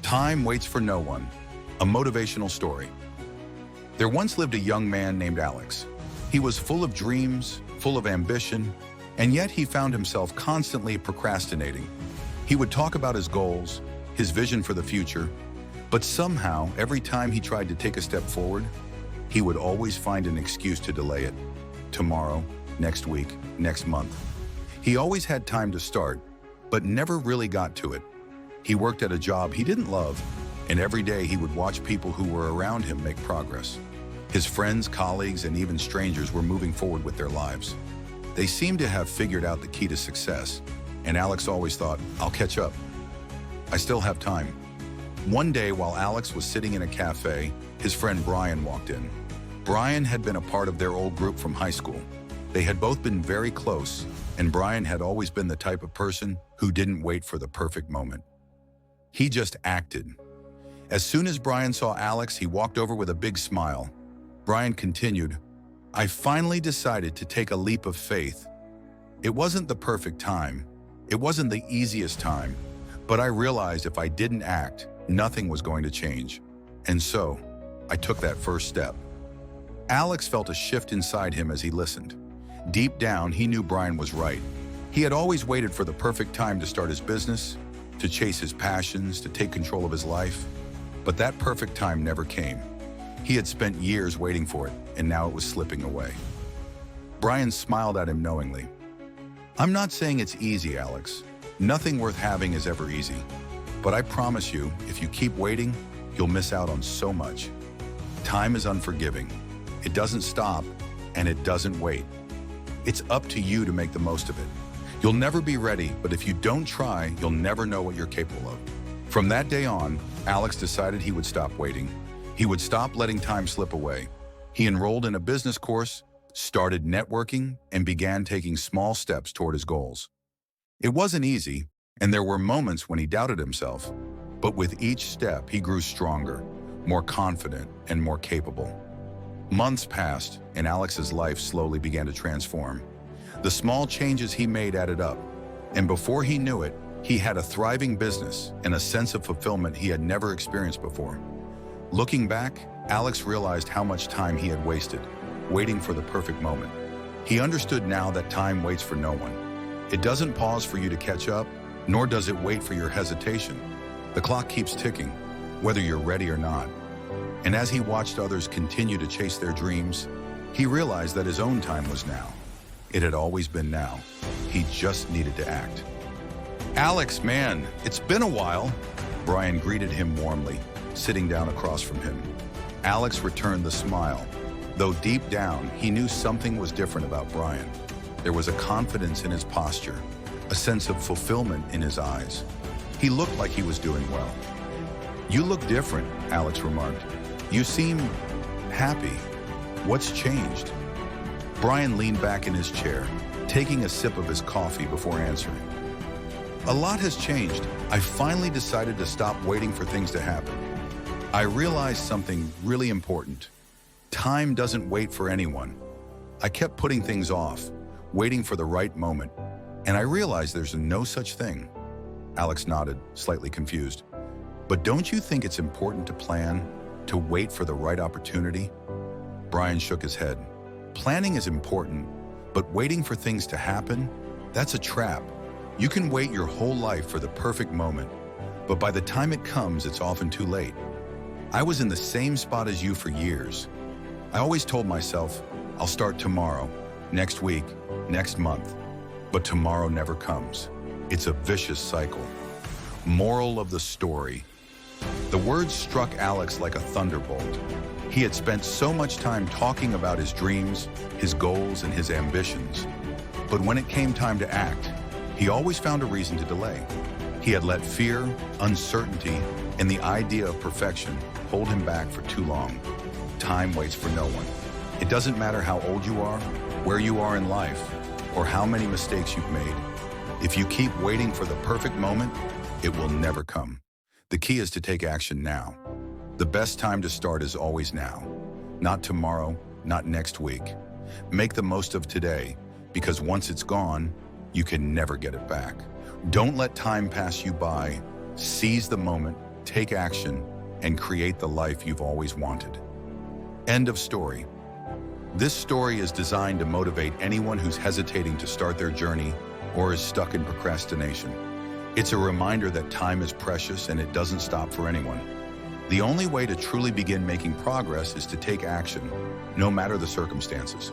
Time waits for no one. A motivational story. There once lived a young man named Alex. He was full of dreams, full of ambition, and yet he found himself constantly procrastinating. He would talk about his goals, his vision for the future, but somehow, every time he tried to take a step forward, he would always find an excuse to delay it. Tomorrow, next week, next month. He always had time to start, but never really got to it. He worked at a job he didn't love, and every day he would watch people who were around him make progress. His friends, colleagues, and even strangers were moving forward with their lives. They seemed to have figured out the key to success, and Alex always thought, I'll catch up. I still have time. One day, while Alex was sitting in a cafe, his friend Brian walked in. Brian had been a part of their old group from high school. They had both been very close, and Brian had always been the type of person who didn't wait for the perfect moment. He just acted. As soon as Brian saw Alex, he walked over with a big smile. Brian continued, I finally decided to take a leap of faith. It wasn't the perfect time. It wasn't the easiest time. But I realized if I didn't act, nothing was going to change. And so, I took that first step. Alex felt a shift inside him as he listened. Deep down, he knew Brian was right. He had always waited for the perfect time to start his business, to chase his passions, to take control of his life. But that perfect time never came. He had spent years waiting for it, and now it was slipping away. Brian smiled at him knowingly. I'm not saying it's easy, Alex. Nothing worth having is ever easy. But I promise you, if you keep waiting, you'll miss out on so much. Time is unforgiving. It doesn't stop, and it doesn't wait. It's up to you to make the most of it. You'll never be ready, but if you don't try, you'll never know what you're capable of. From that day on, Alex decided he would stop waiting. He would stop letting time slip away. He enrolled in a business course, started networking, and began taking small steps toward his goals. It wasn't easy, and there were moments when he doubted himself, but with each step, he grew stronger, more confident, and more capable. Months passed, and Alex's life slowly began to transform. The small changes he made added up, and before he knew it, he had a thriving business and a sense of fulfillment he had never experienced before. Looking back, Alex realized how much time he had wasted, waiting for the perfect moment. He understood now that time waits for no one. It doesn't pause for you to catch up, nor does it wait for your hesitation. The clock keeps ticking, whether you're ready or not. And as he watched others continue to chase their dreams, he realized that his own time was now. It had always been now. He just needed to act. Alex, man, it's been a while. Brian greeted him warmly, sitting down across from him. Alex returned the smile, though deep down, he knew something was different about Brian. There was a confidence in his posture, a sense of fulfillment in his eyes. He looked like he was doing well. You look different, Alex remarked. You seem happy. What's changed? Brian leaned back in his chair, taking a sip of his coffee before answering. A lot has changed. I finally decided to stop waiting for things to happen. I realized something really important. Time doesn't wait for anyone. I kept putting things off, waiting for the right moment, and I realized there's no such thing. Alex nodded, slightly confused. But don't you think it's important to plan, to wait for the right opportunity? Brian shook his head. Planning is important, but waiting for things to happen, that's a trap. You can wait your whole life for the perfect moment, but by the time it comes, it's often too late. I was in the same spot as you for years. I always told myself, I'll start tomorrow, next week, next month, but tomorrow never comes. It's a vicious cycle. Moral of the story. The words struck Alex like a thunderbolt. He had spent so much time talking about his dreams, his goals, and his ambitions. But when it came time to act, he always found a reason to delay. He had let fear, uncertainty, and the idea of perfection hold him back for too long. Time waits for no one. It doesn't matter how old you are, where you are in life, or how many mistakes you've made. If you keep waiting for the perfect moment, it will never come. The key is to take action now. The best time to start is always now. Not tomorrow, not next week. Make the most of today, because once it's gone, you can never get it back. Don't let time pass you by. Seize the moment take action, and create the life you've always wanted. End of story. This story is designed to motivate anyone who's hesitating to start their journey or is stuck in procrastination. It's a reminder that time is precious and it doesn't stop for anyone. The only way to truly begin making progress is to take action, no matter the circumstances.